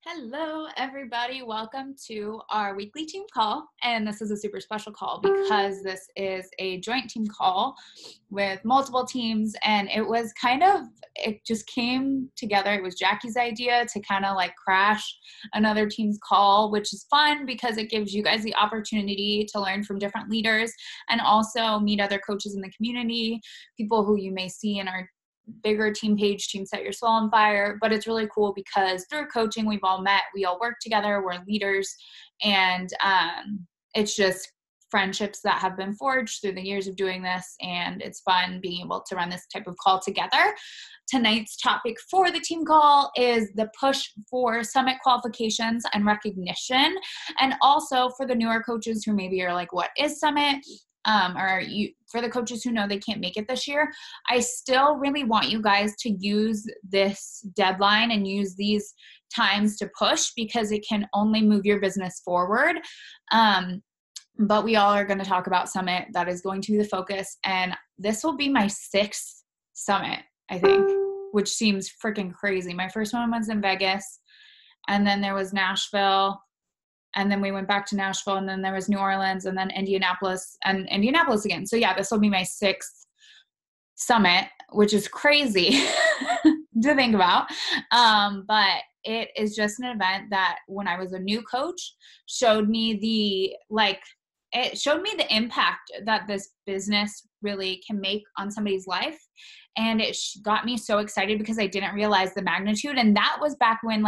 Hello, everybody. Welcome to our weekly team call. And this is a super special call because this is a joint team call with multiple teams. And it just came together. It was Jackie's idea to kind of like crash another team's call, which is fun because it gives you guys the opportunity to learn from different leaders and also meet other coaches in the community, people who you may see in our bigger team page, Team Set Your Soul on Fire. But it's really cool because through coaching, we've all met, we all work together, we're leaders, and it's just friendships that have been forged through the years of doing this, and it's fun being able to run this type of call together. Tonight's topic for the team call is the push for summit qualifications and recognition, and also for the newer coaches who maybe are like, what is summit? For the coaches who know they can't make it this year, I still really want you guys to use this deadline and use these times to push because it can only move your business forward. But we all are going to talk about summit. That is going to be the focus. And this will be my 6th summit, I think, which seems freaking crazy. My first one was in Vegas, and then there was Nashville. And then we went back to Nashville, and then there was New Orleans, and then Indianapolis, and Indianapolis again. So yeah, this will be my 6th summit, which is crazy to think about. But it is just an event that when I was a new coach showed me the impact that this business really can make on somebody's life. And it got me so excited because I didn't realize the magnitude. And that was back when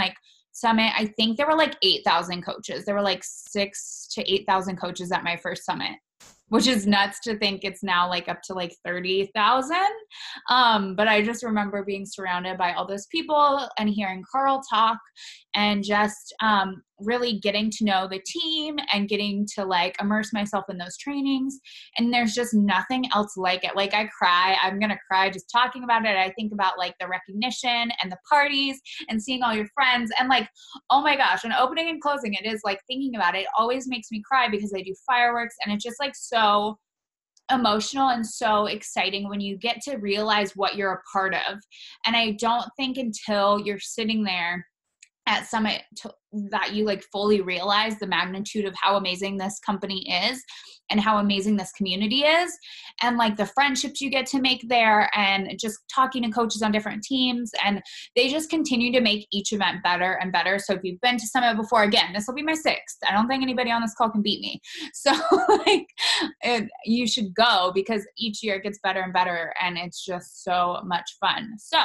Summit, I think there were 8,000 coaches. There were 6,000 to 8,000 coaches at my first summit, which is nuts to think it's now up to 30,000. But I just remember being surrounded by all those people and hearing Carl talk and just really getting to know the team and getting to immerse myself in those trainings. And there's just nothing else like it. I cry. I'm going to cry just talking about it. I think about the recognition and the parties and seeing all your friends and oh my gosh, and opening and closing, it is thinking about it always makes me cry because I do fireworks and it's just so emotional and so exciting when you get to realize what you're a part of. And I don't think until you're sitting there at Summit that you fully realize the magnitude of how amazing this company is and how amazing this community is, and the friendships you get to make there, and just talking to coaches on different teams, and they just continue to make each event better and better. So if you've been to Summit before, again, this will be my 6th. I don't think anybody on this call can beat me. So you should go because each year it gets better and better, and it's just so much fun. So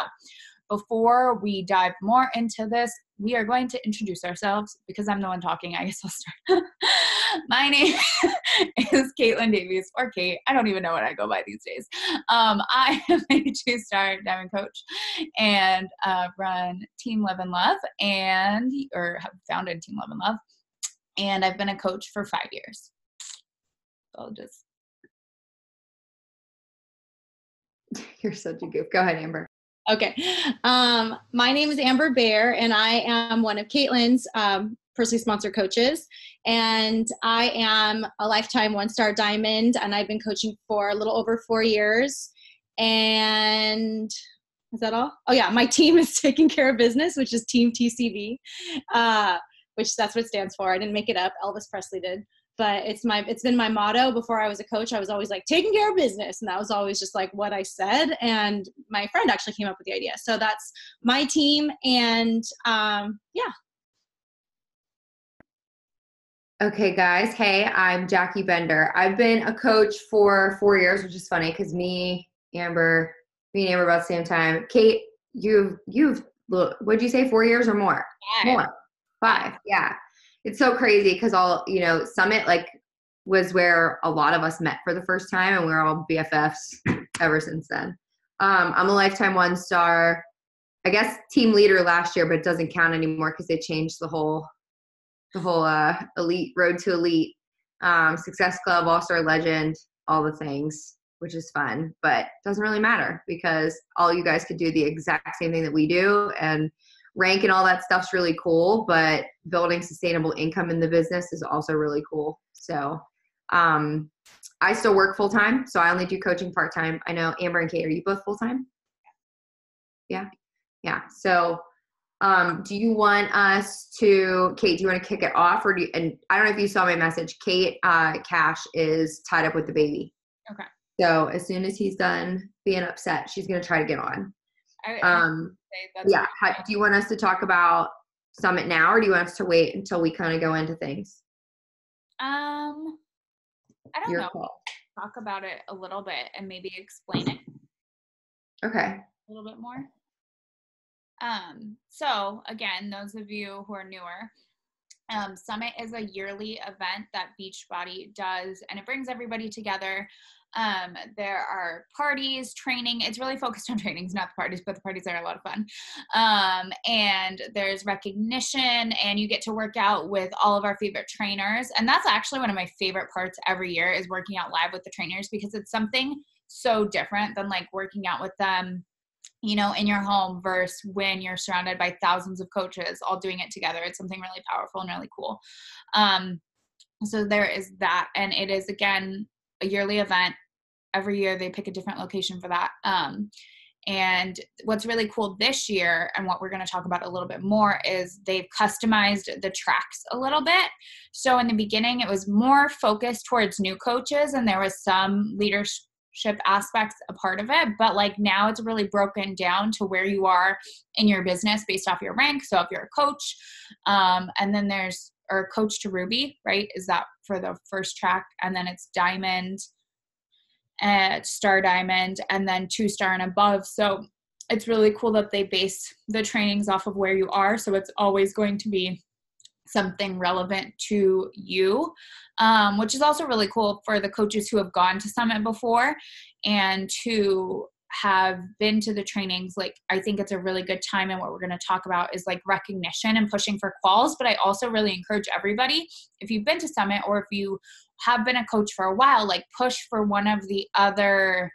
before we dive more into this, we are going to introduce ourselves because I'm the one talking. I guess I'll start. My name is Caitlin Davies, or Kate. I don't even know what I go by these days. I am a 2-star diamond coach and run Team Live and Love or have founded Team Live and Love. And I've been a coach for 5 years. So I'll just. You're such a goof. Go ahead, Amber. Okay. My name is Amber Bear, and I am one of Caitlin's personally sponsored coaches. And I am a lifetime 1-star diamond, and I've been coaching for a little over 4 years. And is that all? Oh yeah, my team is Taking Care of Business, which is Team TCB, which that's what it stands for. I didn't make it up. Elvis Presley did. But it's been my motto. Before I was a coach, I was always taking care of business. And that was always just what I said. And my friend actually came up with the idea. So that's my team. And yeah. Okay, guys. Hey, I'm Jackie Bender. I've been a coach for 4 years, which is funny because me and Amber about the same time. Kate, you've what'd you say, 4 years or more? 5. More. 5. Yeah. It's so crazy because Summit was where a lot of us met for the first time, and we're all BFFs ever since then. I'm a lifetime 1-star, I guess team leader last year, but it doesn't count anymore because they changed the whole elite road to elite, Success Club, All-Star Legend, all the things, which is fun, but it doesn't really matter because all you guys could do the exact same thing that we do, and rank and all that stuff's really cool, but building sustainable income in the business is also really cool. So I still work full-time, so I only do coaching part-time. I know Amber and Kate, are you both full-time? Yeah. So Do you want us to, Kate, do you want to kick it off or and I don't know if you saw my message, Kate, Cash is tied up with the baby. Okay. So as soon as he's done being upset, she's going to try to get on. Yeah. Do you want us to talk about Summit now, or do you want us to wait until we kind of go into things? I don't Your know. call. Talk about it a little bit and maybe explain it. Okay. A little bit more. So again, those of you who are newer, Summit is a yearly event that Beachbody does, and it brings everybody together. There are parties, training. It's really focused on trainings, not the parties, but the parties are a lot of fun. And there's recognition, and you get to work out with all of our favorite trainers. And that's actually one of my favorite parts every year, is working out live with the trainers, because it's something so different than like working out with them, you know, in your home versus when you're surrounded by thousands of coaches all doing it together. It's something really powerful and really cool. So there is that. And it is, again, a yearly event. Every year they pick a different location for that. And what's really cool this year, and what we're going to talk about a little bit more, is they've customized the tracks a little bit. So in the beginning, it was more focused towards new coaches, and there was some leadership aspects a part of it, but like now it's really broken down to where you are in your business based off your rank. So if you're a coach, and then there's, or coach to Ruby, right, is that for the first track, and then it's diamond, star diamond, and then 2-star and above. So it's really cool that they base the trainings off of where you are, so it's always going to be something relevant to you, which is also really cool for the coaches who have gone to Summit before and who have been to the trainings. Like, I think it's a really good time, and what we're going to talk about is like recognition and pushing for quals. But I also really encourage everybody, if you've been to Summit or if you have been a coach for a while, like push for one of the other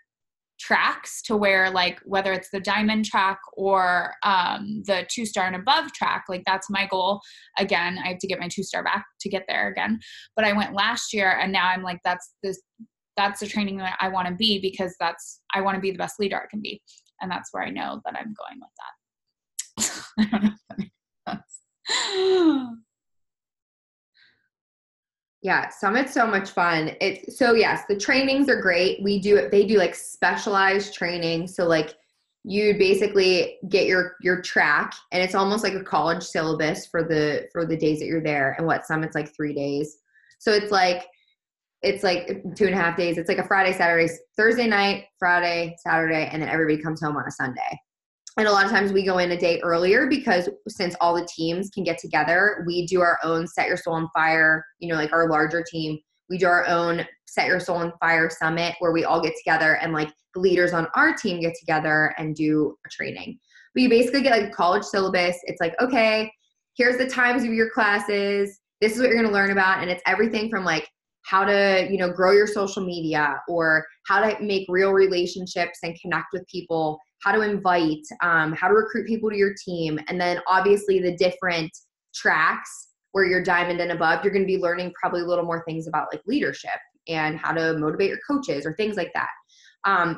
tracks, to where, like, whether it's the diamond track or the 2-star and above track, like that's my goal. Again, I have to get my 2-star back to get there again, but I went last year, and now I'm like, that's the training that I want to be, because I want to be the best leader I can be, and that's where I know that I'm going with that. I don't know if that makes sense. Yeah, Summit's so much fun. So yes, the trainings are great. They do like specialized training. So like you basically get your track, and it's almost like a college syllabus for the days that you're there. And what Summit's like 3 days. So it's like 2.5 days. It's like a Friday, Saturday, Thursday night, Friday, Saturday, and then everybody comes home on a Sunday. And a lot of times we go in a day earlier, because since all the teams can get together, we do our own Set Your Soul on Fire, you know, like our larger team, we do our own Set Your Soul on Fire Summit, where we all get together, and like the leaders on our team get together and do a training. But you basically get like a college syllabus. It's like, okay, here's the times of your classes. This is what you're going to learn about. And it's everything from like how to, you know, grow your social media, or how to make real relationships and connect with people, how to invite, how to recruit people to your team. And then obviously the different tracks where you're diamond and above, you're going to be learning probably a little more things about like leadership and how to motivate your coaches or things like that.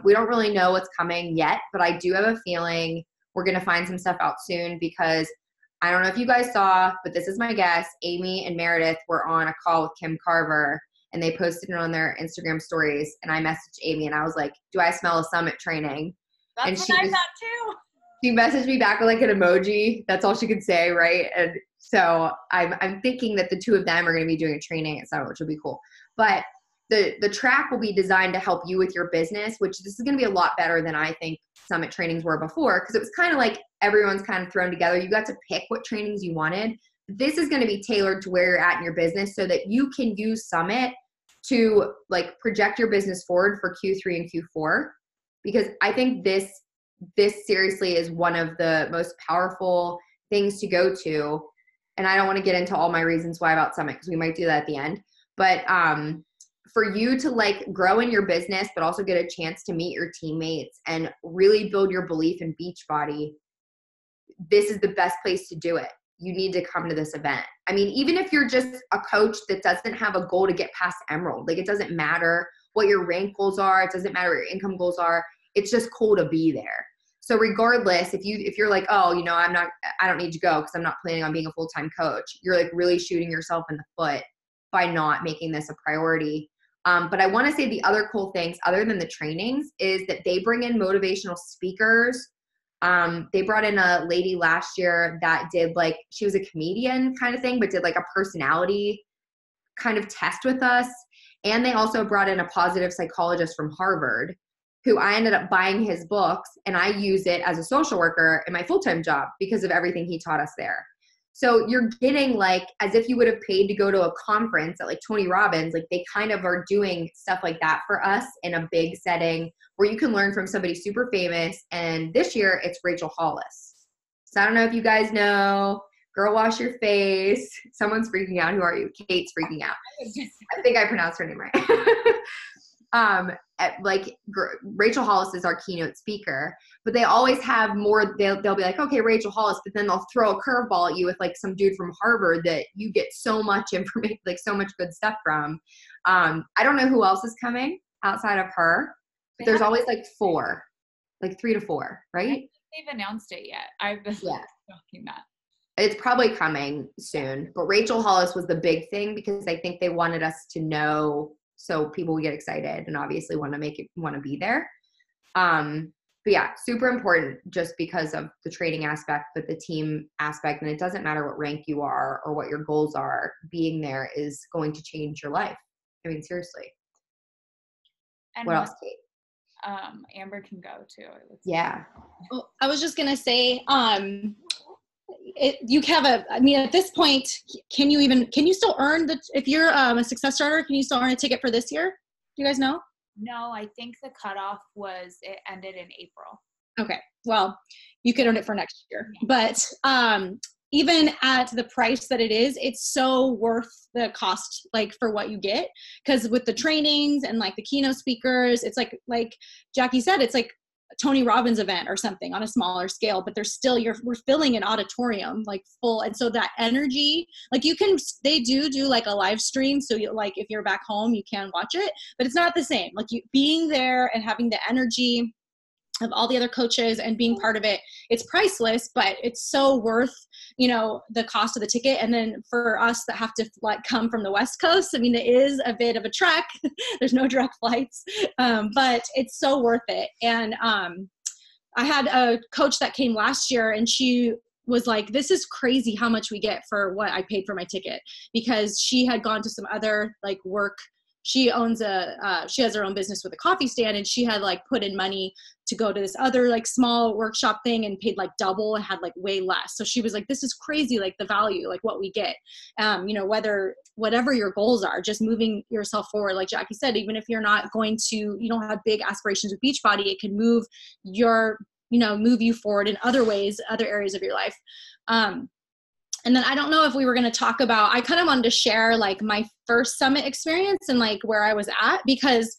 We don't really know what's coming yet, but I do have a feeling we're going to find some stuff out soon, because I don't know if you guys saw, but this is my guess. Amy and Meredith were on a call with Kim Carver, and they posted it on their Instagram stories. And I messaged Amy, and I was like, do I smell a Summit training? That's what I thought too. She messaged me back with like an emoji. That's all she could say, right? And so I'm thinking that the two of them are going to be doing a training at Summit, which will be cool. But the track will be designed to help you with your business, which this is going to be a lot better than I think Summit trainings were before, because it was kind of like everyone's kind of thrown together. You got to pick what trainings you wanted. This is going to be tailored to where you're at in your business, so that you can use Summit to like project your business forward for Q3 and Q4. Because I think this seriously is one of the most powerful things to go to. And I don't want to get into all my reasons why about Summit, because we might do that at the end. But for you to like grow in your business, but also get a chance to meet your teammates and really build your belief in Beachbody, this is the best place to do it. You need to come to this event. I mean, even if you're just a coach that doesn't have a goal to get past Emerald, like it doesn't matter what your rank goals are. It doesn't matter what your income goals are. It's just cool to be there. So regardless, if you're like, oh, you know, I don't need to go because I'm not planning on being a full-time coach, you're like really shooting yourself in the foot by not making this a priority. But I want to say the other cool things other than the trainings is that they bring in motivational speakers. They brought in a lady last year that did like, she was a comedian kind of thing, but did like a personality kind of test with us. And they also brought in a positive psychologist from Harvard who I ended up buying his books, and I use it as a social worker in my full-time job because of everything he taught us there. So you're getting like, as if you would have paid to go to a conference at like Tony Robbins, like they kind of are doing stuff like that for us in a big setting where you can learn from somebody super famous. And this year it's Rachel Hollis. So I don't know if you guys know, Girl Wash Your Face. Someone's freaking out. Who are you? Kate's freaking out. I think I pronounced her name right. Rachel Hollis is our keynote speaker, but they always have more. They'll be like, okay, Rachel Hollis, but then they'll throw a curveball at you with like some dude from Harvard that you get so much information, like so much good stuff from. I don't know who else is coming outside of her, but there's always like 3 to 4, right? They've announced it yet. I've been talking that. It's probably coming soon, but Rachel Hollis was the big thing because I think they wanted us to know so people would get excited and obviously want to be there. But yeah, super important just because of the training aspect, but the team aspect, and it doesn't matter what rank you are or what your goals are, being there is going to change your life. I mean, seriously. And what else, Kate? Amber can go too. Yeah. Well, I was just going to say, you have at this point, can you still earn if you're a success starter, can you still earn a ticket for this year? Do you guys know? No, I think the cutoff it ended in April. Okay. Well, you could earn it for next year, but, even at the price that it is, it's so worth the cost, like for what you get. Cause with the trainings and like the keynote speakers, it's like Jackie said, it's like Tony Robbins event or something on a smaller scale, but there's still, we're filling an auditorium like full. And so that energy, like they do like a live stream. So you, like, if you're back home, you can watch it, but it's not the same. Like you being there and having the energy of all the other coaches and being part of it, it's priceless, but it's so worth, the cost of the ticket. And then for us that have to like come from the West Coast, I mean, it is a bit of a trek. There's no direct flights, but it's so worth it. And I had a coach that came last year and she was like, this is crazy how much we get for what I paid for my ticket, because she had gone to some other like work. She owns she has her own business with a coffee stand, and she had like put in money to go to this other like small workshop thing and paid like double and had like way less. So she was like, this is crazy, like the value, like what we get, whatever your goals are, just moving yourself forward. Like Jackie said, even if you're not you don't have big aspirations with Beachbody, it can move you forward in other ways, other areas of your life. And then I don't know if we were going to talk about, I kind of wanted to share like my first summit experience and like where I was at, because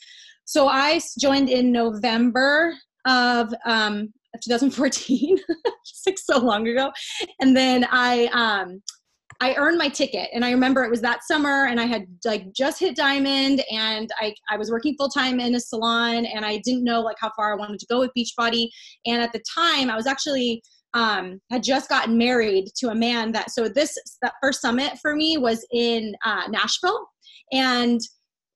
so I joined in November of 2014, just like so long ago. And then I earned my ticket, and I remember it was that summer and I had like just hit Diamond, and I was working full time in a salon, and I didn't know like how far I wanted to go with Beachbody. And at the time I was actually had just gotten married to a man that first summit for me was in Nashville, and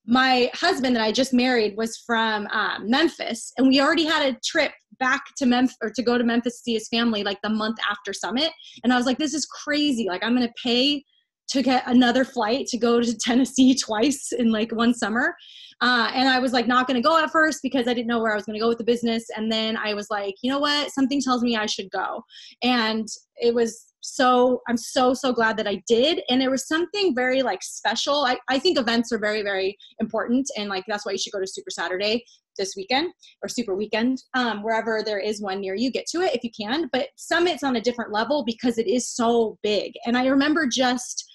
my husband that I just married was from Memphis, and we already had a trip back to Memphis, or to go to Memphis to see his family like the month after summit. And I was like, this is crazy. Like I'm going to pay to get another flight to go to Tennessee twice in like one summer. And I was like, not going to go at first because I didn't know where I was going to go with the business. And then I was like, you know what? Something tells me I should go. And I'm so glad that I did. And there was something very like special. I think events are very, very important. And like, that's why you should go to Super Saturday this weekend, or Super Weekend, wherever there is one near you, get to it if you can. But Summit's on a different level because it is so big. And I remember just,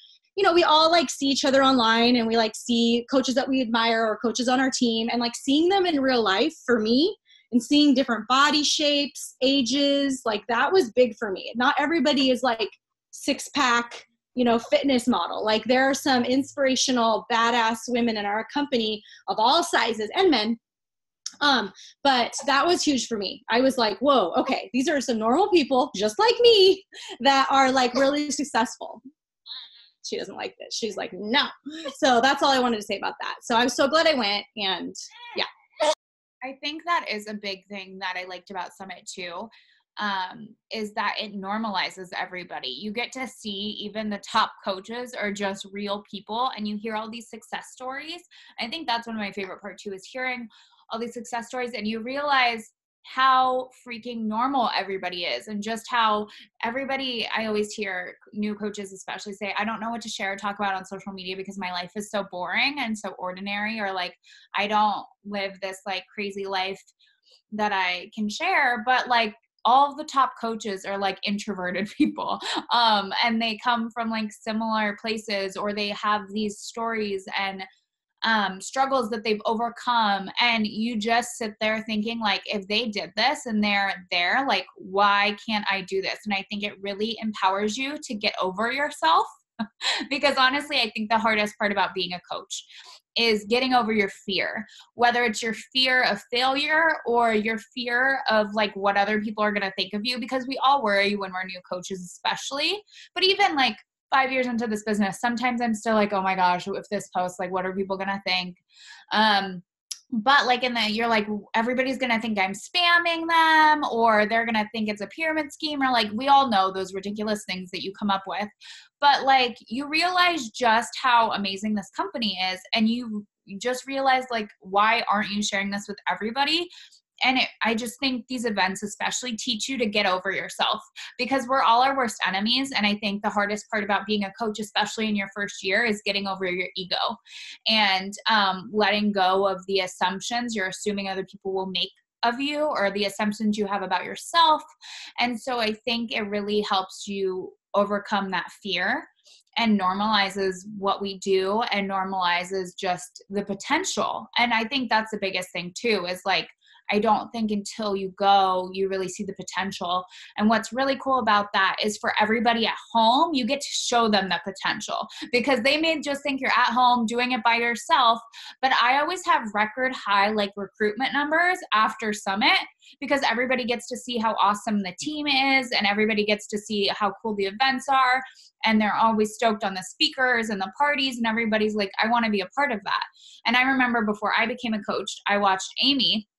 we all like see each other online, and we like see coaches that we admire or coaches on our team, and like seeing them in real life for me, and seeing different body shapes, ages, like that was big for me. Not everybody is like 6-pack, fitness model. Like there are some inspirational, badass women in our company of all sizes, and men, But that was huge for me. I was like, whoa, okay, these are some normal people just like me that are like really successful. She doesn't like this. She's like, no. So that's all I wanted to say about that. So I'm so glad I went, and yeah. I think that is a big thing that I liked about Summit too, is that it normalizes everybody. You get to see even the top coaches are just real people, and you hear all these success stories. I think that's one of my favorite part too, is hearing all these success stories, and you realize how freaking normal everybody is, and just how everybody, I always hear new coaches especially say, I don't know what to share or talk about on social media because my life is so boring and so ordinary, or like I don't live this like crazy life that I can share. But like all of the top coaches are like introverted people, and they come from like similar places, or they have these stories and struggles that they've overcome. And you just sit there thinking like, if they did this and they're there, like, why can't I do this? And I think it really empowers you to get over yourself. Because honestly, I think the hardest part about being a coach is getting over your fear, whether it's your fear of failure or your fear of like what other people are going to think of you, because we all worry when we're new coaches, especially. But even like 5 years into this business, sometimes I'm still like, oh my gosh, if this post, like, what are people going to think? But like you're like, everybody's going to think I'm spamming them, or they're going to think it's a pyramid scheme, or like, we all know those ridiculous things that you come up with. But like, you realize just how amazing this company is. And you just realize like, why aren't you sharing this with everybody? And I just think these events especially teach you to get over yourself, because we're all our worst enemies. And I think the hardest part about being a coach, especially in your first year, is getting over your ego and letting go of the assumptions you're assuming other people will make of you, or the assumptions you have about yourself. And so I think it really helps you overcome that fear and normalizes what we do and normalizes just the potential. And I think that's the biggest thing too, is like, I don't think until you go, you really see the potential. And what's really cool about that is for everybody at home, you get to show them the potential, because they may just think you're at home doing it by yourself. But I always have record high like recruitment numbers after Summit, because everybody gets to see how awesome the team is, and everybody gets to see how cool the events are. And they're always stoked on the speakers and the parties, and everybody's like, I want to be a part of that. And I remember before I became a coach, I watched Amy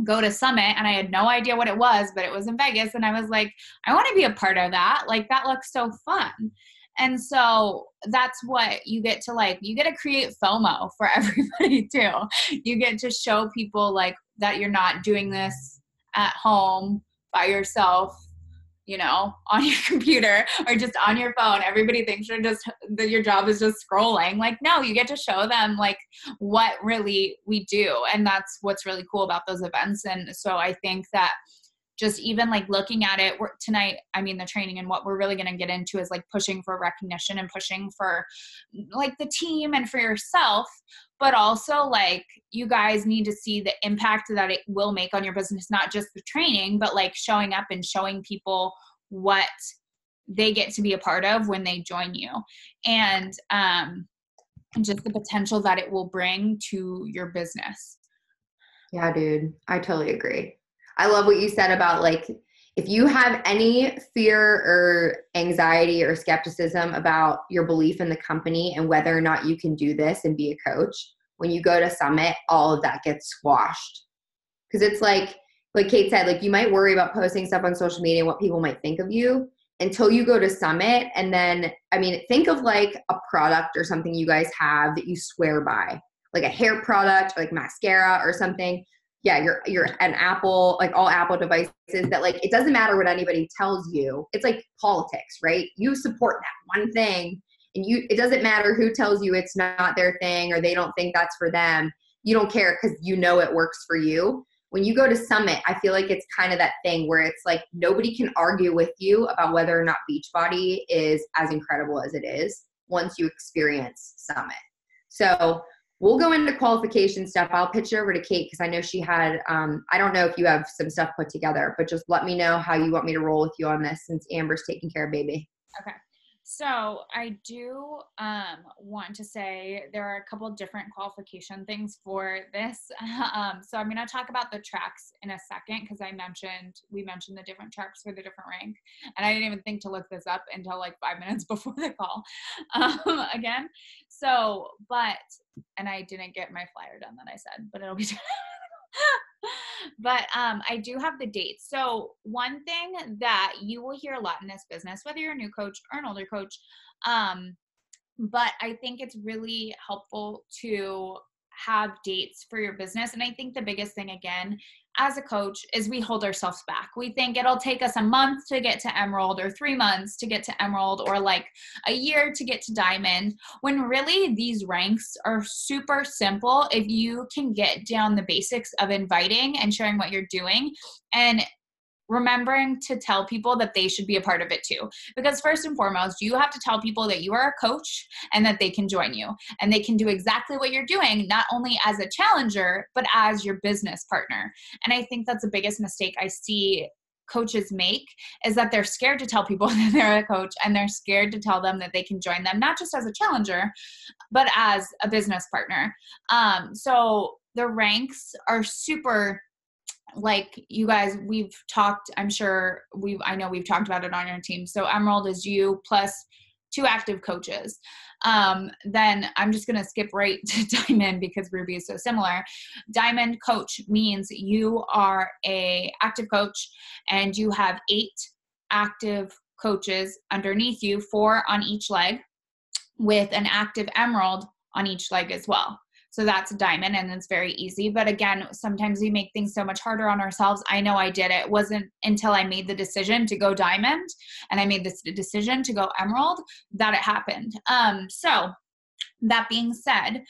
go to Summit, and I had no idea what it was, but it was in Vegas. And I was like, I want to be a part of that. Like, that looks so fun. And so that's what you get to like, you get to create FOMO for everybody too. You get to show people like that you're not doing this at home by yourself, you know, on your computer or just on your phone. Everybody thinks you're just, that your job is just scrolling. Like, no, you get to show them like what really we do. And that's what's really cool about those events. And so I think that just even like looking at it tonight, I mean, the training and what we're really going to get into is like pushing for recognition and pushing for like the team and for yourself. But also like, you guys need to see the impact that it will make on your business, not just the training, but like showing up and showing people what they get to be a part of when they join you. And just the potential that it will bring to your business. Yeah, dude, I totally agree. I love what you said about like, if you have any fear or anxiety or skepticism about your belief in the company and whether or not you can do this and be a coach, when you go to Summit, all of that gets squashed. Because it's like Kate said, like, you might worry about posting stuff on social media and what people might think of you until you go to Summit. And then, I mean, think of like a product or something you guys have that you swear by, like a hair product or like mascara or something. Yeah, you're an Apple, like all Apple devices that like, it doesn't matter what anybody tells you. It's like politics, right? You support that one thing, and it doesn't matter who tells you it's not their thing or they don't think that's for them. You don't care because you know it works for you. When you go to Summit, I feel like it's kind of that thing where it's like nobody can argue with you about whether or not Beachbody is as incredible as it is once you experience Summit. So we'll go into qualification stuff. I'll pitch it over to Kate because I know she had, I don't know if you have some stuff put together, but just let me know how you want me to roll with you on this since Amber's taking care of baby. Okay. So I do want to say there are a couple of different qualification things for this. So I'm going to talk about the tracks in a second because we mentioned the different tracks for the different rank. And I didn't even think to look this up until like 5 minutes before the call again. So, and I didn't get my flyer done that I said, but it'll be done. But I do have the dates. So one thing that you will hear a lot in this business, whether you're a new coach or an older coach, but I think it's really helpful to have dates for your business. And I think the biggest thing, again, as a coach, is we hold ourselves back. We think it'll take us a month to get to Emerald, or 3 months to get to Emerald, or like a year to get to Diamond, when really these ranks are super simple if you can get down the basics of inviting and sharing what you're doing, and remembering to tell people that they should be a part of it too. Because first and foremost, you have to tell people that you are a coach and that they can join you and they can do exactly what you're doing, not only as a challenger, but as your business partner. And I think that's the biggest mistake I see coaches make, is that they're scared to tell people that they're a coach, and they're scared to tell them that they can join them, not just as a challenger, but as a business partner. So the ranks are super, like, you guys, we've talked, I know we've talked about it on your team. So Emerald is you plus 2 active coaches. Then I'm just going to skip right to Diamond because Ruby is so similar. Diamond coach means you are a active coach and you have 8 active coaches underneath you, 4 on each leg, with an active Emerald on each leg as well. So that's a Diamond, and it's very easy. But again, sometimes we make things so much harder on ourselves. I know I did. It wasn't until I made the decision to go Diamond and I made this decision to go Emerald that it happened. So that being said,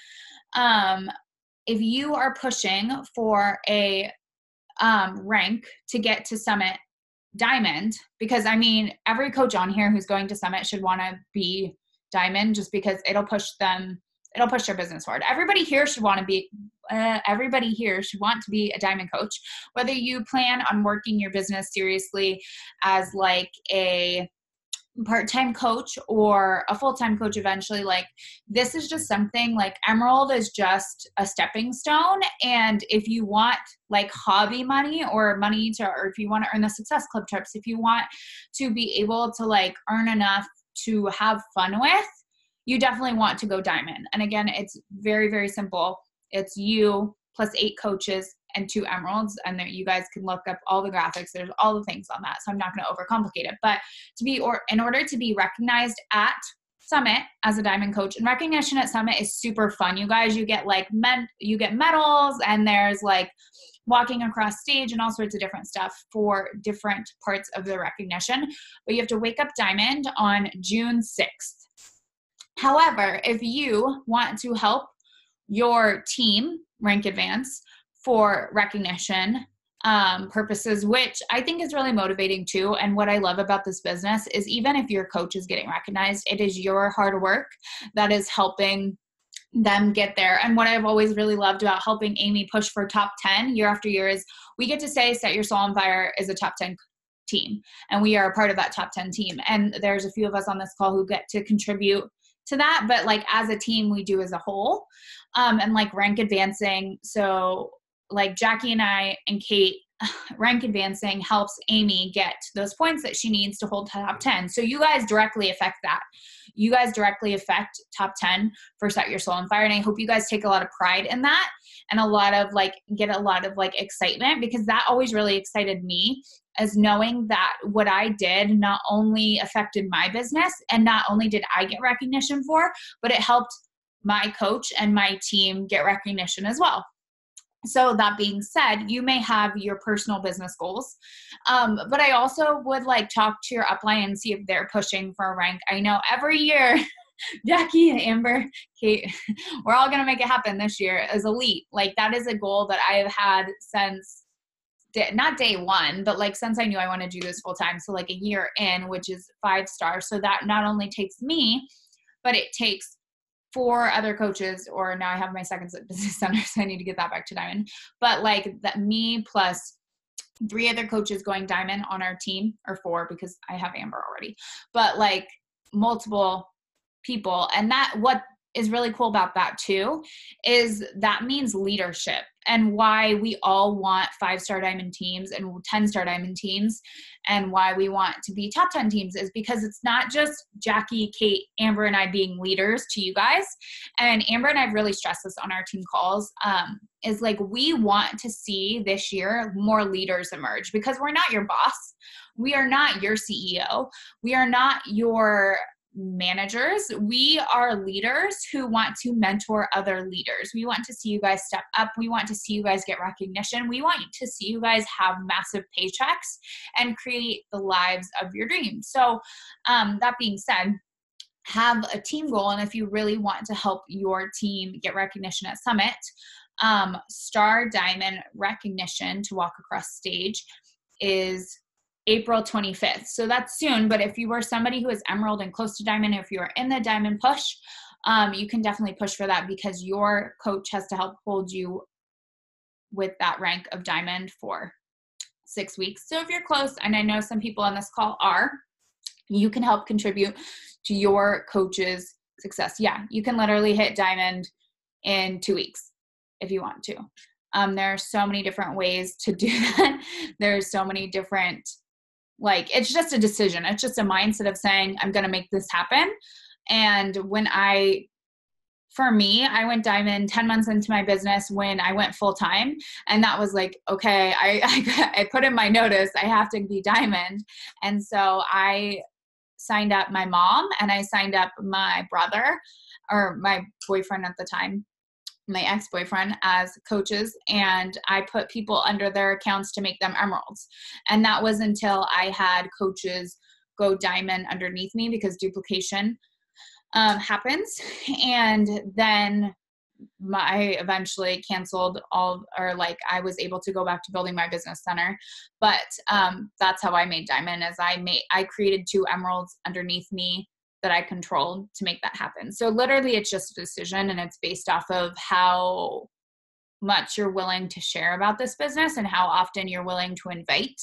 if you are pushing for a rank to get to Summit Diamond, because I mean, every coach on here who's going to Summit should want to be Diamond, just because it'll push their business forward. Everybody here should want to be a Diamond coach, whether you plan on working your business seriously as like a part-time coach or a full-time coach eventually. Like, this is just something, like, Emerald is just a stepping stone. And if you want like hobby money, or if you want to earn the Success Club trips, if you want to be able to like earn enough to have fun with, you definitely want to go Diamond. And again, it's very, very simple. It's you plus 8 coaches and 2 Emeralds. And there, you guys can look up all the graphics. There's all the things on that. So I'm not going to overcomplicate it. But in order to be recognized at Summit as a Diamond coach, and recognition at Summit is super fun. You guys, you get like you get medals, and there's like walking across stage and all sorts of different stuff for different parts of the recognition. But you have to wake up Diamond on June 6th. However, if you want to help your team rank advance for recognition purposes, which I think is really motivating too, and what I love about this business is, even if your coach is getting recognized, it is your hard work that is helping them get there. And what I've always really loved about helping Amy push for top 10 year after year is we get to say Set Your Soul on Fire is a top 10 team, and we are a part of that top 10 team. And there's a few of us on this call who get to contribute to that, but like as a team, we do as a whole. And like rank advancing, so like Jackie and I and Kate, rank advancing helps Amy get those points that she needs to hold top 10. So you guys directly affect that. You guys directly affect top 10 for Set Your Soul on Fire. And I hope you guys take a lot of pride in that, and get a lot of like excitement, because that always really excited me, as knowing that what I did not only affected my business, and not only did I get recognition for, but it helped my coach and my team get recognition as well. So that being said, you may have your personal business goals, but I also would like talk to your upline and see if they're pushing for a rank. I know every year, Jackie and Amber, Kate, we're all going to make it happen this year as elite. Like, that is a goal that I have had since not day one, but like since I knew I want to do this full time. So like a year in, which is 5 stars. So that not only takes me, but it takes 4 other coaches, or now I have my second business center, so I need to get that back to Diamond. But like that, me plus 3 other coaches going Diamond on our team, or 4 because I have Amber already. But like multiple people. And that what is really cool about that too is that means leadership, and why we all want 5-star diamond teams and 10-star diamond teams, and why we want to be top 10 teams is because it's not just Jackie, Kate, Amber, and I being leaders to you guys. And Amber and I've really stressed this on our team calls, is like, we want to see this year more leaders emerge, because we're not your boss. We are not your CEO. We are not your managers. We are leaders who want to mentor other leaders. We want to see you guys step up. We want to see you guys get recognition. We want to see you guys have massive paychecks and create the lives of your dreams. So that being said, have a team goal. And if you really want to help your team get recognition at Summit, Star Diamond recognition to walk across stage is April 25th. So that's soon. But if you are somebody who is Emerald and close to Diamond, if you are in the Diamond push, you can definitely push for that, because your coach has to help hold you with that rank of Diamond for 6 weeks. So if you're close, and I know some people on this call are, you can help contribute to your coach's success. Yeah, you can literally hit Diamond in 2 weeks if you want to. There are so many different ways to do that. There's so many different, like, it's just a decision. It's just a mindset of saying, I'm going to make this happen. And for me, I went Diamond 10 months into my business when I went full time. And that was like, okay, I put in my notice, I have to be Diamond. And so I signed up my mom, and I signed up my brother, or my boyfriend at the time, my ex-boyfriend, as coaches, and I put people under their accounts to make them emeralds. And that was until I had coaches go Diamond underneath me, because duplication happens. And then I eventually canceled I was able to go back to building my business center. But that's how I made Diamond, as I created 2 emeralds underneath me that I controlled to make that happen. So literally it's just a decision, and it's based off of how much you're willing to share about this business and how often you're willing to invite.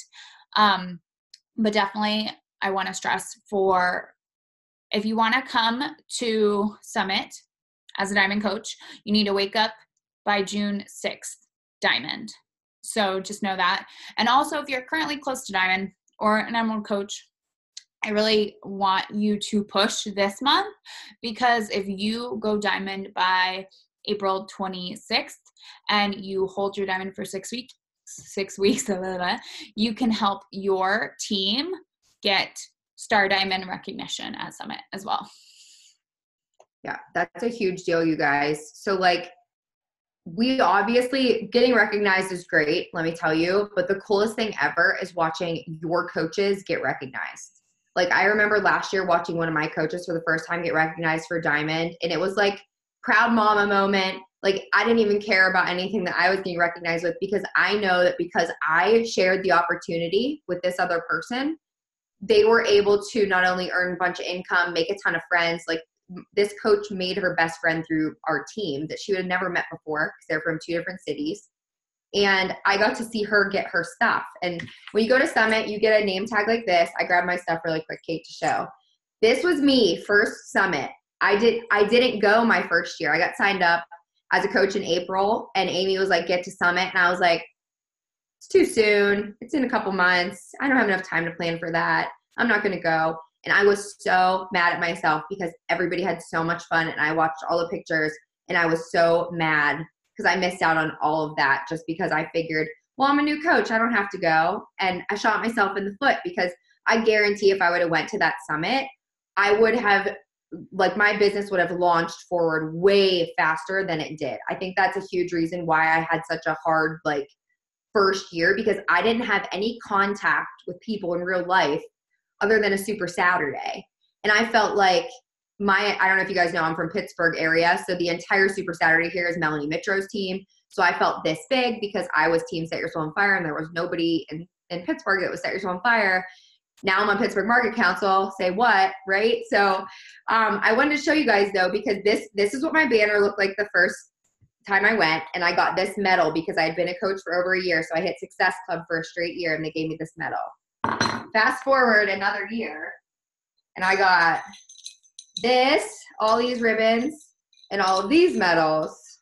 But definitely I want to stress, if you want to come to Summit as a Diamond coach, you need to wake up by June 6th, Diamond. So just know that. And also, if you're currently close to Diamond or an Emerald coach, I really want you to push this month, because if you go Diamond by April 26th and you hold your Diamond for 6 weeks, you can help your team get Star Diamond recognition at Summit as well. Yeah, that's a huge deal, you guys. So like, we obviously, getting recognized is great, let me tell you, but the coolest thing ever is watching your coaches get recognized. Like, I remember last year watching one of my coaches for the first time get recognized for Diamond, and it was like proud mama moment. Like, I didn't even care about anything that I was getting recognized with, because I know that because I shared the opportunity with this other person, they were able to not only earn a bunch of income, make a ton of friends. Like, this coach made her best friend through our team that she would have never met before, because they're from 2 different cities. And I got to see her get her stuff. And when you go to Summit, you get a name tag like this. I grabbed my stuff really quick, Kate, to show. This was me, first Summit. I didn't go my first year. I got signed up as a coach in April, and Amy was like, get to Summit. And I was like, it's too soon. It's in a couple months. I don't have enough time to plan for that. I'm not going to go. And I was so mad at myself, because everybody had so much fun, and I watched all the pictures, and I was so mad because I missed out on all of that just because I figured, well, I'm a new coach, I don't have to go. And I shot myself in the foot, because I guarantee if I would have went to that Summit, I would have, like, my business would have launched forward way faster than it did. I think that's a huge reason why I had such a hard, like, first year, because I didn't have any contact with people in real life other than a Super Saturday. And I felt like I don't know if you guys know, I'm from Pittsburgh area. So the entire Super Saturday here is Melanie Mitro's team. So I felt this big because I was team Set Your Soul on Fire, and there was nobody in Pittsburgh that was Set Your Soul on Fire. Now I'm on Pittsburgh Market Council. Say what, right? So I wanted to show you guys though, because this is what my banner looked like the first time I went, and I got this medal because I had been a coach for over a year. So I hit Success Club for a straight year, and they gave me this medal. Fast forward another year, and I got all these ribbons and all of these medals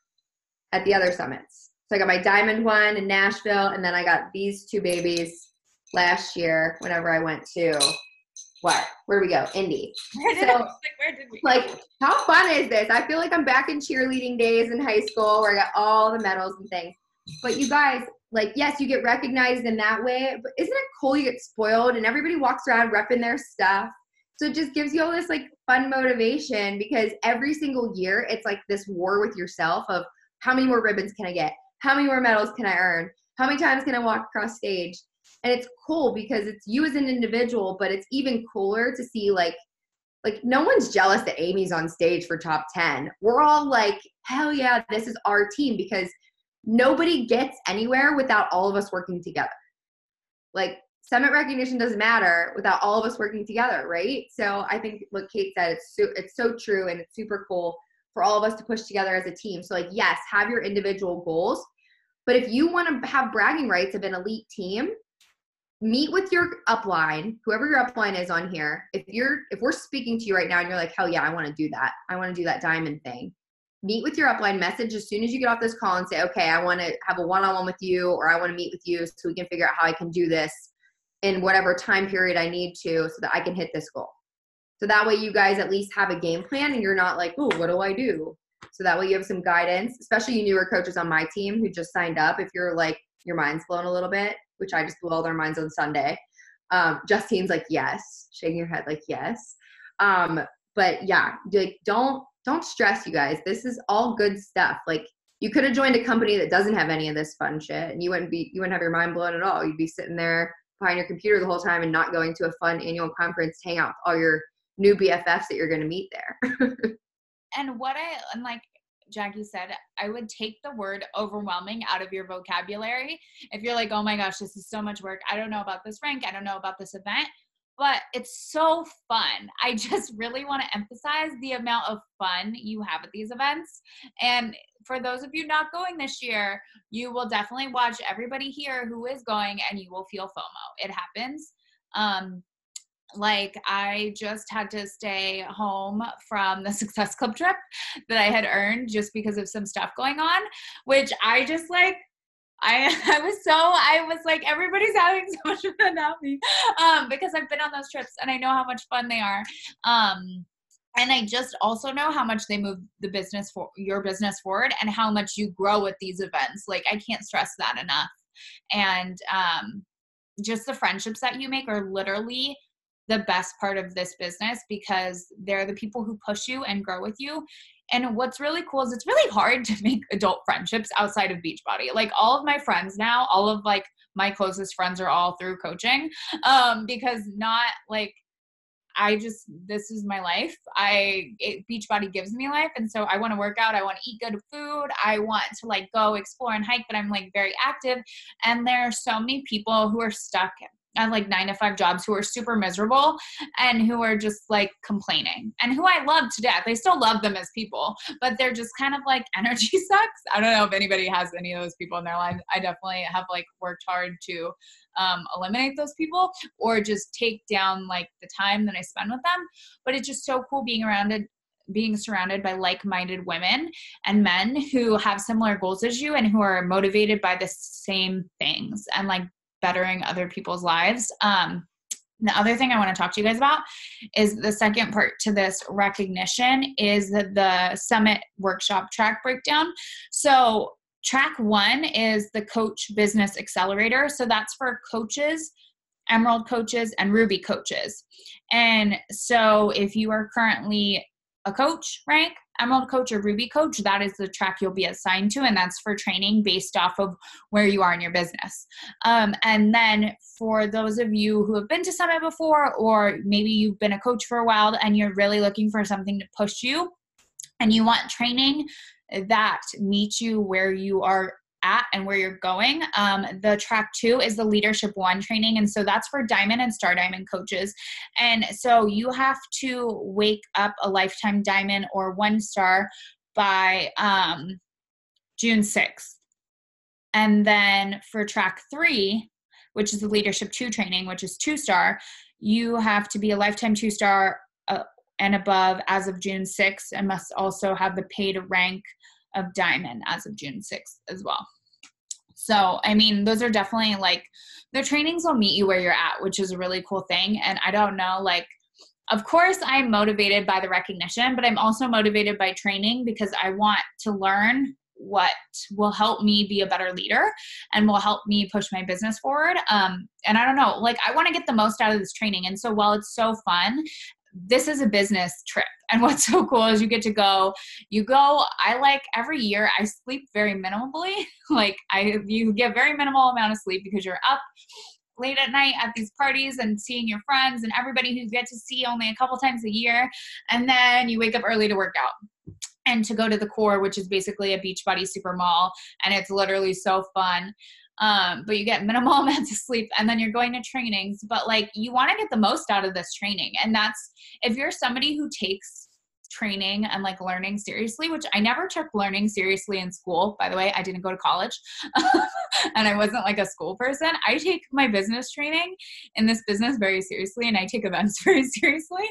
at the other summits. So I got my diamond one in Nashville, and then I got these 2 babies last year whenever I went to where did we go? Indy. Where did we go? How fun is this? I feel like I'm back in cheerleading days in high school where I got all the medals and things. But you guys, yes, you get recognized in that way, but isn't it cool you get spoiled and everybody walks around repping their stuff? So it just gives you all this fun motivation, because every single year it's this war with yourself of how many more ribbons can I get? How many more medals can I earn? How many times can I walk across stage? And it's cool because it's you as an individual, but it's even cooler to see no one's jealous that Amy's on stage for top 10. We're all hell yeah, this is our team, because nobody gets anywhere without all of us working together. Summit recognition doesn't matter without all of us working together, right? So I think what Kate said, it's so true, and it's super cool for all of us to push together as a team. So yes, have your individual goals, but if you want to have bragging rights of an elite team, meet with your upline, whoever your upline is on here. If we're speaking to you right now and you're hell yeah, I want to do that. I want to do that diamond thing. Meet with your upline, message as soon as you get off this call and say, okay, I want to have a one-on-one with you, or I want to meet with you so we can figure out how I can do this in whatever time period I need to so that I can hit this goal. So that way you guys at least have a game plan and you're not oh, what do I do? So that way you have some guidance, especially you newer coaches on my team who just signed up. If you're your mind's blown a little bit, which I just blew all their minds on Sunday. Justine's yes, shaking your head yes. But yeah, don't stress, you guys. This is all good stuff. You could have joined a company that doesn't have any of this fun shit, and you wouldn't have your mind blown at all. You'd be sitting there behind your computer the whole time and not going to a fun annual conference, hang out with all your new BFFs that you're going to meet there. And like Jackie said, I would take the word overwhelming out of your vocabulary. If you're oh my gosh, this is so much work. I don't know about this rank. I don't know about this event, but it's so fun. I just really want to emphasize the amount of fun you have at these events. And for those of you not going this year, you will definitely watch everybody here who is going, and you will feel FOMO. It happens. I just had to stay home from the Success Club trip that I had earned just because of some stuff going on, which I just I was everybody's having so much fun without me, because I've been on those trips and I know how much fun they are. And I just also know how much they move your business forward, and how much you grow with these events. I can't stress that enough. And just the friendships that you make are literally the best part of this business, because they're the people who push you and grow with you. And what's really cool is it's really hard to make adult friendships outside of Beachbody. All of my friends now, all of my closest friends are all through coaching, because this is my life. Beachbody gives me life. And so I want to work out. I want to eat good food. I want to go explore and hike, but I'm very active. And there are so many people who are stuck at 9-to-5 jobs who are super miserable and who are just complaining, and who I love to death. I still love them as people, but they're just kind of energy sucks. I don't know if anybody has any of those people in their life. I definitely have worked hard to eliminate those people, or just take down the time that I spend with them. But it's just so cool being surrounded by like-minded women and men who have similar goals as you, and who are motivated by the same things, and bettering other people's lives. The other thing I want to talk to you guys about is the second part to this recognition is the summit workshop track breakdown. So track 1 is the Coach Business Accelerator. So that's for coaches, Emerald coaches, and Ruby coaches. And so if you are currently a coach rank, Emerald coach, or Ruby coach, that is the track you'll be assigned to, and that's for training based off of where you are in your business. And then for those of you who have been to Summit before, or maybe you've been a coach for a while and you're really looking for something to push you, and you want training that meets you where you are at and where you're going, the track 2 is the Leadership 1 training. And so that's for Diamond and Star Diamond coaches. And so you have to wake up a Lifetime Diamond or 1 star by June 6th. And then for track 3, which is the Leadership 2 training, which is 2 star, you have to be a Lifetime 2 star and above as of June 6th, and must also have the paid rank of diamond as of June 6th as well. So, I mean, those are definitely like, the trainings will meet you where you're at, which is a really cool thing. And I don't know, like, of course I'm motivated by the recognition, but I'm also motivated by training because I want to learn what will help me be a better leader and will help me push my business forward. And I don't know, like, I want to get the most out of this training. And so while it's so fun, this is a business trip. And what's so cool is you get to go, I like every year I sleep very minimally. Like you get very minimal amount of sleep because you're up late at night at these parties and seeing your friends and everybody who you get to see only a couple times a year. And then you wake up early to work out and to go to the core, which is basically a Beachbody super mall. And it's literally so fun. But you get minimal amounts of sleep and then you're going to trainings, but like you want to get the most out of this training. And that's, if you're somebody who takes training and like learning seriously, which I never took learning seriously in school, by the way, I didn't go to college and I wasn't like a school person. I take my business training in this business very seriously and I take events very seriously.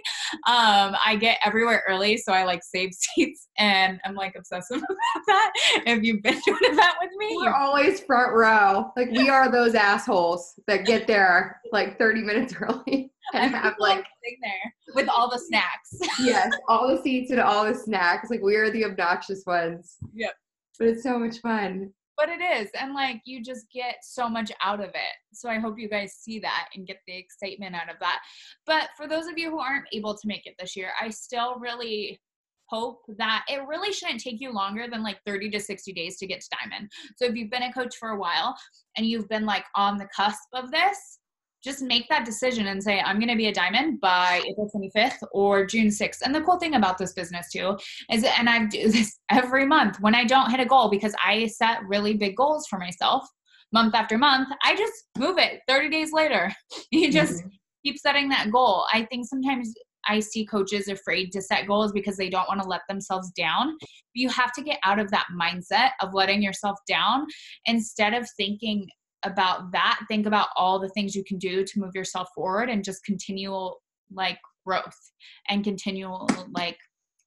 I get everywhere early, so I like save seats and I'm like obsessive about that. If you've been to an event with me, we're always front row. Like we are those assholes that get there like 30 minutes early and have like sitting there with all the snacks. Yes, all the seats and all the snacks. Like we are the obnoxious ones. Yep. But it's so much fun. But it is. And like, you just get so much out of it. So I hope you guys see that and get the excitement out of that. But for those of you who aren't able to make it this year, I still really hope that it really shouldn't take you longer than like 30 to 60 days to get to diamond. So if you've been a coach for a while and you've been like on the cusp of this, just make that decision and say, I'm going to be a diamond by April 25th or June 6th. And the cool thing about this business too is, and I do this every month when I don't hit a goal, because I set really big goals for myself month after month, I just move it 30 days later. You just keep setting that goal. I think sometimes I see coaches afraid to set goals because they don't want to let themselves down. You have to get out of that mindset of letting yourself down. Instead of thinking about that, think about all the things you can do to move yourself forward and just continual like growth and continual like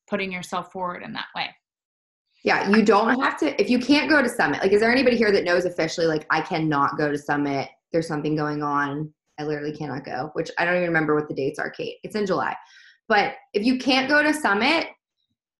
putting yourself forward in that way. Yeah, you don't have to, if you can't go to Summit, like is there anybody here that knows officially like I cannot go to Summit, there's something going on, I literally cannot go, which I don't even remember what the dates are, Kate. It's in July. But if you can't go to Summit,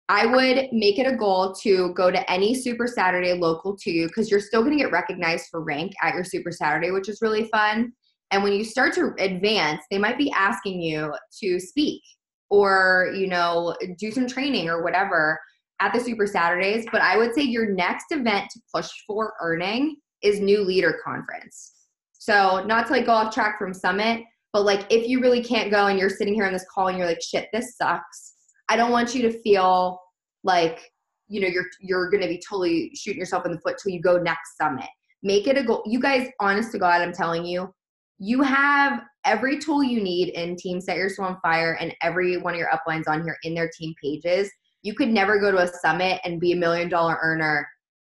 I would make it a goal to go to any Super Saturday local to you, because you're still going to get recognized for rank at your Super Saturday, which is really fun. And when you start to advance, they might be asking you to speak or, you know, do some training or whatever at the Super Saturdays. But I would say your next event to push for earning is New Leader Conference. So not to like go off track from Summit, but like if you really can't go and you're sitting here on this call and you're like, shit, this sucks, I don't want you to feel like, you know, you're going to be totally shooting yourself in the foot till you go next Summit. Make it a goal. You guys, honest to God, I'm telling you, you have every tool you need in Team Set Your Soul on Fire and every one of your uplines on here in their team pages. You could never go to a summit and be $1 million earner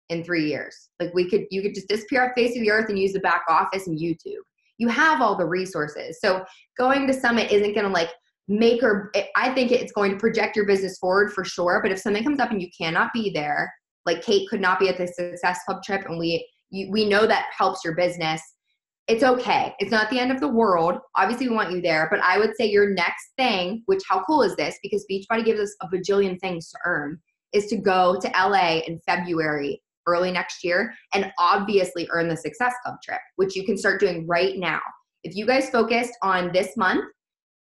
in 3 years. Like you could just disappear off the face of the earth and use the back office and YouTube. You have all the resources. So going to Summit isn't going to like I think it's going to project your business forward for sure. But if something comes up and you cannot be there, like Kate could not be at the Success Club trip and we know that helps your business, it's okay. It's not the end of the world. Obviously we want you there, but I would say your next thing, which how cool is this? Because Beachbody gives us a bajillion things to earn, is to go to LA in February, early next year, and obviously earn the Success Club trip, which you can start doing right now. If you guys focused on this month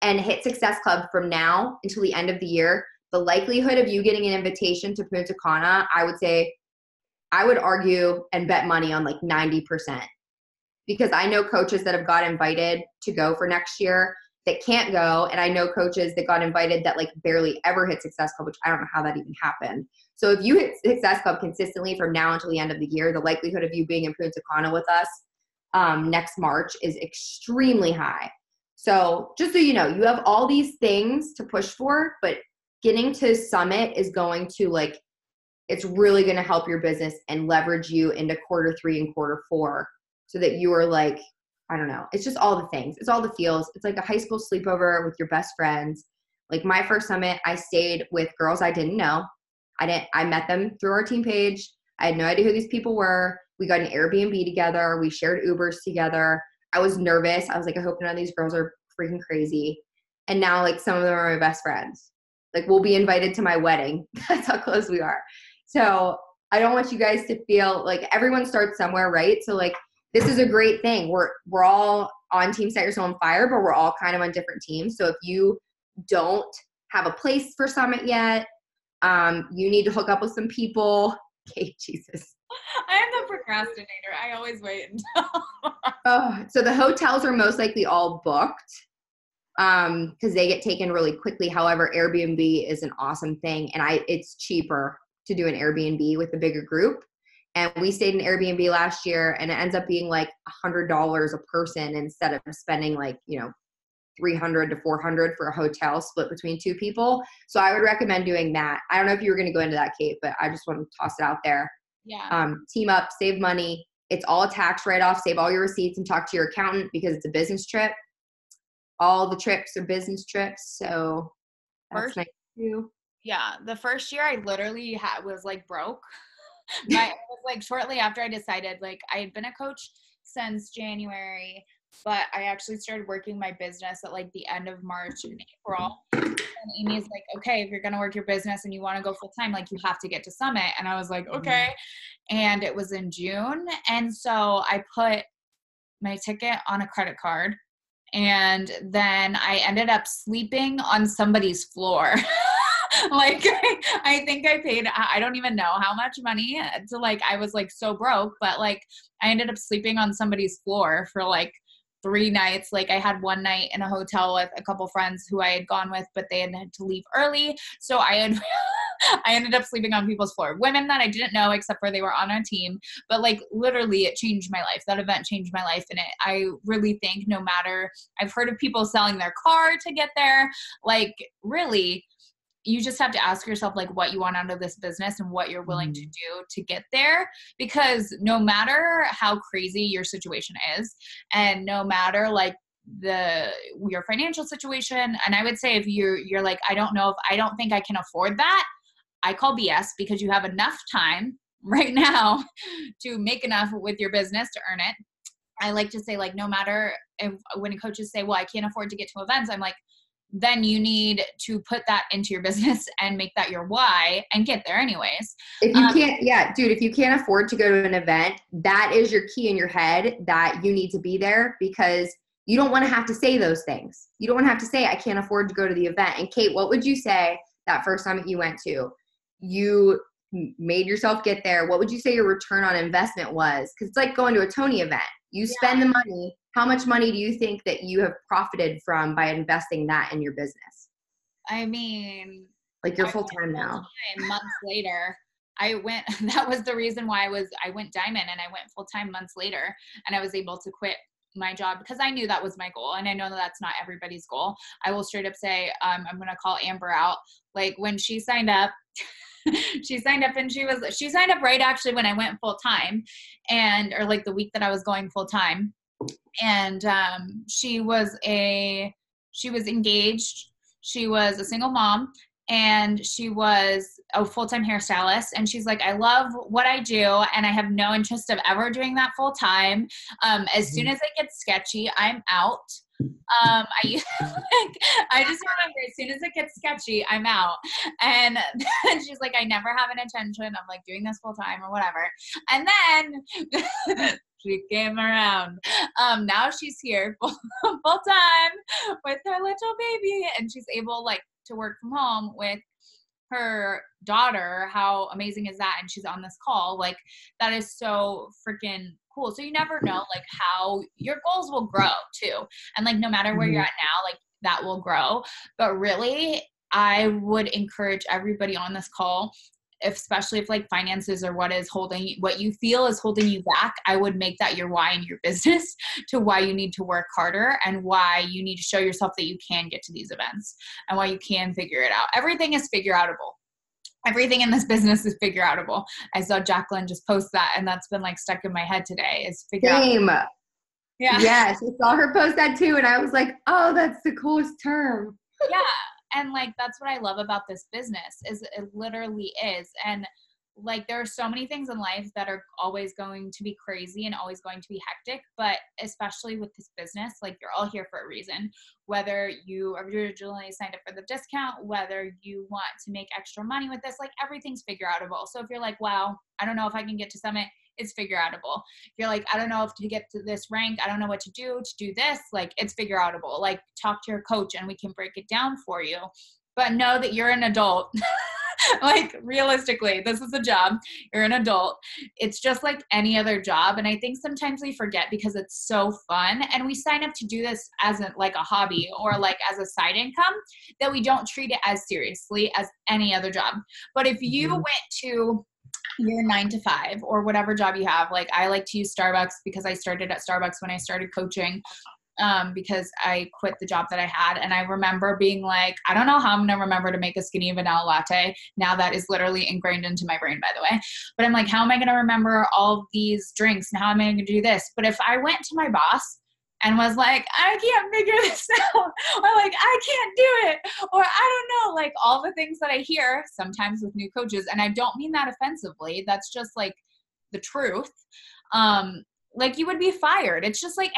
and hit Success Club from now until the end of the year, the likelihood of you getting an invitation to Punta Cana, I would argue and bet money on like 90%. Because I know coaches that have got invited to go for next year that can't go. And I know coaches that got invited that like barely ever hit Success Club, which I don't know how that even happened. So if you hit Success Club consistently from now until the end of the year, the likelihood of you being in Punta Cana with us next March is extremely high. So just so you know, you have all these things to push for, but getting to Summit is going to like, it's really going to help your business and leverage you into Q3 and Q4 so that you are like, I don't know. It's just all the things. It's all the feels. It's like a high school sleepover with your best friends. Like my first summit, I stayed with girls I didn't know. I met them through our team page. I had no idea who these people were. We got an Airbnb together. We shared Ubers together. I was nervous. I was like, I hope none of these girls are freaking crazy. And now like some of them are my best friends. Like we'll be invited to my wedding. That's how close we are. So I don't want you guys to feel like everyone starts somewhere, right? So like this is a great thing. We're all on Team Set Your Soul on Fire, but we're all kind of on different teams. So if you don't have a place for Summit yet, you need to hook up with some people. Okay, Jesus. I am the procrastinator. I always wait until. So the hotels are most likely all booked because they get taken really quickly. However, Airbnb is an awesome thing, and it's cheaper to do an Airbnb with a bigger group. And we stayed in Airbnb last year, and it ends up being like $100 a person instead of spending like, $300 to $400 for a hotel split between two people. So I would recommend doing that. I don't know if you were going to go into that, Kate, but I just want to toss it out there. Yeah. Team up, save money. It's all a tax write-off. Save all your receipts and talk to your accountant because it's a business trip. All the trips are business trips. So that's nice too. Yeah. The first year I literally was like broke. It was like shortly after I decided, like I had been a coach since January, but I actually started working my business at like the end of March and April. And Amy's like, okay, if you're going to work your business and you want to go full time, like you have to get to Summit. And I was like, okay. And it was in June. And so I put my ticket on a credit card, and then I ended up sleeping on somebody's floor. Like I think I paid, I don't even know how much money to like, I was like so broke, but like I ended up sleeping on somebody's floor for like 3 nights. Like I had one night in a hotel with a couple friends who I had gone with, but they had to leave early. So I ended up sleeping on people's floor, women that I didn't know except for they were on our team. But like literally it changed my life. That event changed my life. And I really think no matter, I've heard of people selling their car to get there, like really, you just have to ask yourself like what you want out of this business and what you're willing to do to get there, because no matter how crazy your situation is and no matter like your financial situation, and I would say if you're like, I don't think I can afford that, I call BS, because you have enough time right now to make enough with your business to earn it. I like to say like, no matter when coaches say, well, I can't afford to get to events, I'm like, then you need to put that into your business and make that your why and get there anyways. If you can't, dude, if you can't afford to go to an event, that is your key in your head that you need to be there, because you don't want to have to say those things. You don't want to have to say, I can't afford to go to the event. And Kate, what would you say that first time that you went to? You made yourself get there. What would you say your return on investment was? Because it's like going to a Tony event. You spend the money. How much money do you think that you have profited from by investing that in your business? I mean, like you're full time now. Months later, I went. That was the reason why I went diamond, and I went full time months later, and I was able to quit my job because I knew that was my goal, and I know that that's not everybody's goal. I will straight up say, I'm going to call Amber out. Like when she signed up. She signed up and she signed up right actually when I went full time, or like the week that I was going full time. And she was engaged. She was a single mom, and she was a full-time hairstylist. And she's like, I love what I do, and I have no interest of ever doing that full time. As soon as it gets sketchy, I'm out. I just remember as soon as it gets sketchy, I'm out. And then she's like, I never have an intention of like doing this full time or whatever. And then she came around. Now she's here full time with her little baby, and she's able like to work from home with her daughter. How amazing is that? And she's on this call. Like that is so freaking cool. So you never know like how your goals will grow too. And like no matter where you're at now, like that will grow. But really, I would encourage everybody on this call, especially if like finances are what you feel is holding you back, I would make that your why in your business, to why you need to work harder and why you need to show yourself that you can get to these events and why you can figure it out. Everything is figure outable. Everything in this business is figure outable. I saw Jacqueline just post that, and that's been like stuck in my head today, is figure out. Yeah. Yes. I saw her post that too. And I was like, oh, that's the coolest term. Yeah. And like, that's what I love about this business is it literally is. And like, there are so many things in life that are always going to be crazy and always going to be hectic, but especially with this business, like you're all here for a reason, whether you originally signed up for the discount, whether you want to make extra money with this, like everything's figure outable. So if you're like, wow, I don't know if I can get to Summit, it's figure outable. If you're like, I don't know if to get to this rank, I don't know what to do this, like it's figure outable. Like talk to your coach and we can break it down for you. But know that you're an adult. Like realistically, this is a job. You're an adult. It's just like any other job. And I think sometimes we forget because it's so fun and we sign up to do this as like a hobby or like as a side income that we don't treat it as seriously as any other job. But if you went to your 9 to 5 or whatever job you have, like I like to use Starbucks because I started at Starbucks when I started coaching. Because I quit the job that I had. And I remember being like, I don't know how I'm going to remember to make a skinny vanilla latte. Now that is literally ingrained into my brain, by the way. But I'm like, how am I going to remember all these drinks and how am I going to do this? But if I went to my boss and was like, I can't figure this out, or like, I can't do it, or I don't know, like all the things that I hear sometimes with new coaches, and I don't mean that offensively, that's just like the truth. Like you would be fired. It's just like,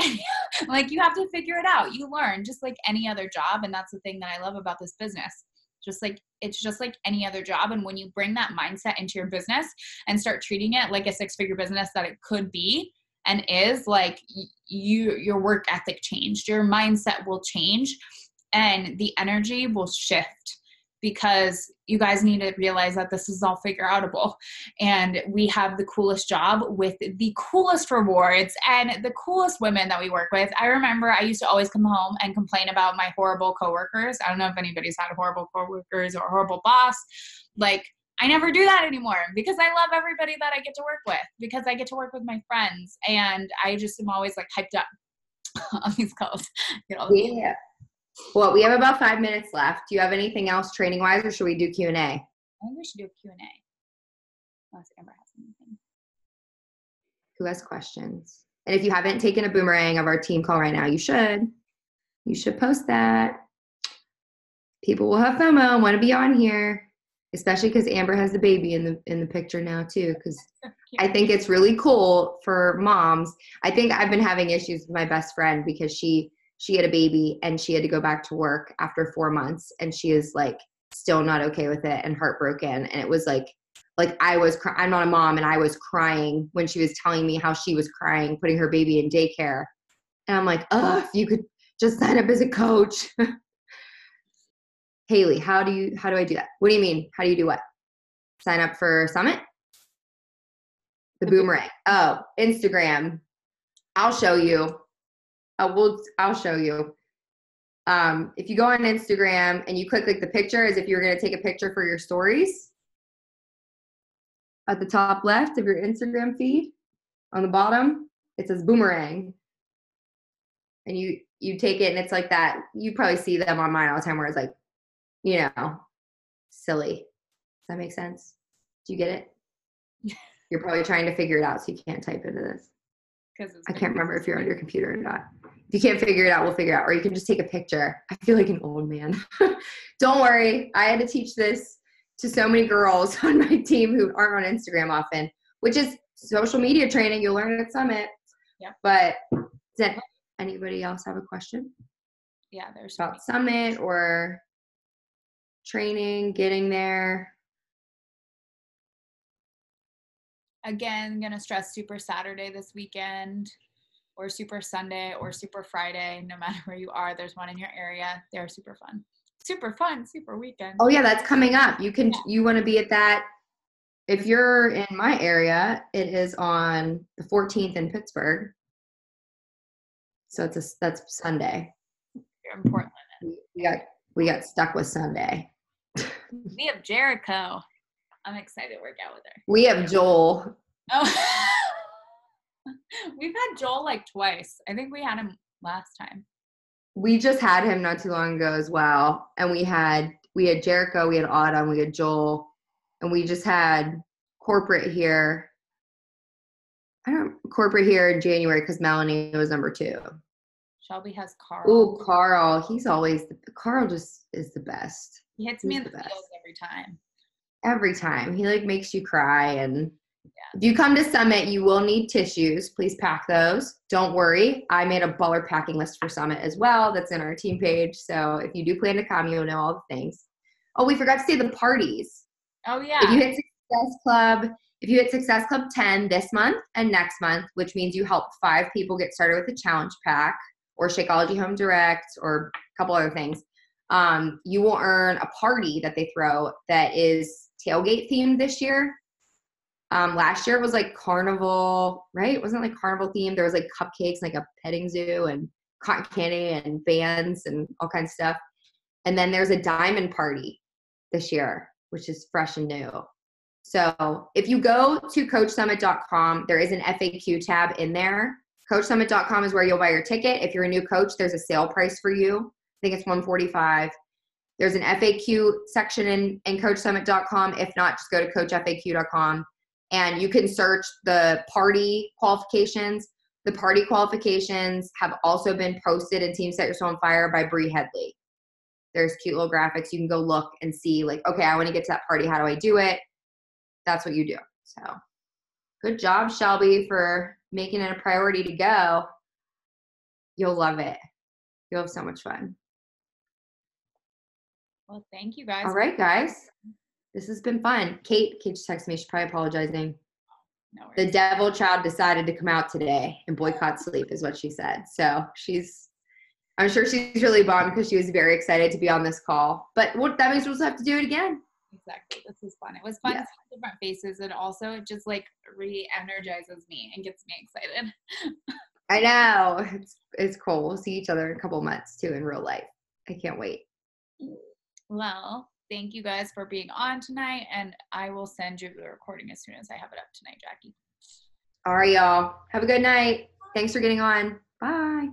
like you have to figure it out. You learn just like any other job. And that's the thing that I love about this business. Just like, it's just like any other job. And when you bring that mindset into your business and start treating it like a 6-figure business that it could be and is, like your work ethic changed, your mindset will change and the energy will shift. Because you guys need to realize that this is all figure outable and we have the coolest job with the coolest rewards and the coolest women that we work with. I remember I used to always come home and complain about my horrible coworkers. I don't know if anybody's had horrible coworkers or a horrible boss. Like I never do that anymore because I love everybody that I get to work with because I get to work with my friends and I just am always like hyped up on these calls. Yeah. Well, we have about 5 minutes left. Do you have anything else training-wise, or should we do Q&A? I think we should do a Q&A. Unless Amber has anything. Who has questions? And if you haven't taken a boomerang of our team call right now, you should. You should post that. People will have FOMO, want to be on here, especially because Amber has the baby in the picture now too. Because I think it's really cool for moms. I think I've been having issues with my best friend because she had a baby and she had to go back to work after 4 months and she is like still not okay with it and heartbroken. And it was like I'm not a mom and I was crying when she was telling me how she was crying, putting her baby in daycare. And I'm like, oh, if you could just sign up as a coach. Haley, how do I do that? What do you mean? How do you do what? Sign up for Summit? The boomerang. Oh, Instagram. I'll show you. I'll show you. If you go on Instagram and you click like the picture as if you were going to take a picture for your stories, at the top left of your Instagram feed, on the bottom, it says boomerang. And you take it and it's like that. You probably see them on mine all the time where it's like, silly. Does that make sense? Do you get it? You're probably trying to figure it out so you can't type into this. I can't remember if you're on your computer or not. If you can't figure it out, we'll figure it out. Or you can just take a picture. I feel like an old man. Don't worry. I had to teach this to so many girls on my team who aren't on Instagram often, which is social media training. You'll learn at Summit. Yeah. But does anybody else have a question? Yeah, there's about Summit or training, getting there? Again, going to stress Super Saturday this weekend or Super Sunday or Super Friday. No matter where you are, there's one in your area. They're super fun. Super fun, super weekend. Oh, yeah, that's coming up. You want to be at that. If you're in my area, it is on the 14th in Pittsburgh. So that's Sunday. You're in Portland. We got stuck with Sunday. We have Jericho. I'm excited to work out with her. We have Joel. Oh, we've had Joel like twice. I think we had him last time. We just had him not too long ago as well. And we had Jericho, we had Autumn, we had Joel, and we just had corporate here. Corporate here in January because Melanie was number 2. Shelby has Carl. Ooh, Carl. Carl just is the best. He hits me in the feels every time. Every time. He like makes you cry. And if you come to Summit, you will need tissues. Please pack those. Don't worry. I made a baller packing list for Summit as well. That's in our team page. So if you do plan to come, you'll know all the things. Oh, we forgot to say the parties. Oh, yeah. If you hit Success Club 10 this month and next month, which means you help 5 people get started with a challenge pack or Shakeology Home Direct or a couple other things, you will earn a party that they throw that is tailgate themed this year. Last year it was like carnival, right? It wasn't like carnival themed. There was like cupcakes, like a petting zoo and cotton candy and bands and all kinds of stuff. And then there's a diamond party this year, which is fresh and new. So if you go to coachsummit.com, there is an FAQ tab in there. Coachsummit.com is where you'll buy your ticket. If you're a new coach, there's a sale price for you. I think it's $145. There's an FAQ section in coachsummit.com. If not, just go to coachfaq.com and you can search the party qualifications. The party qualifications have also been posted in Team Set Your Soul on Fire by Bree Headley. There's cute little graphics. You can go look and see like, okay, I want to get to that party. How do I do it? That's what you do. So good job, Shelby, for making it a priority to go. You'll love it. You'll have so much fun. Well, thank you guys. All right, guys. This has been fun. Kate just texted me. She's probably apologizing. No worries. The devil child decided to come out today and boycott sleep is what she said. So I'm sure she's really bummed because she was very excited to be on this call. But that means we'll have to do it again. Exactly. This was fun. It was fun to see different faces, and also it just like re-energizes me and gets me excited. I know. It's cool. We'll see each other in a couple months too in real life. I can't wait. Well, thank you guys for being on tonight, and I will send you the recording as soon as I have it up tonight, Jackie. All right, y'all. Have a good night. Thanks for getting on. Bye.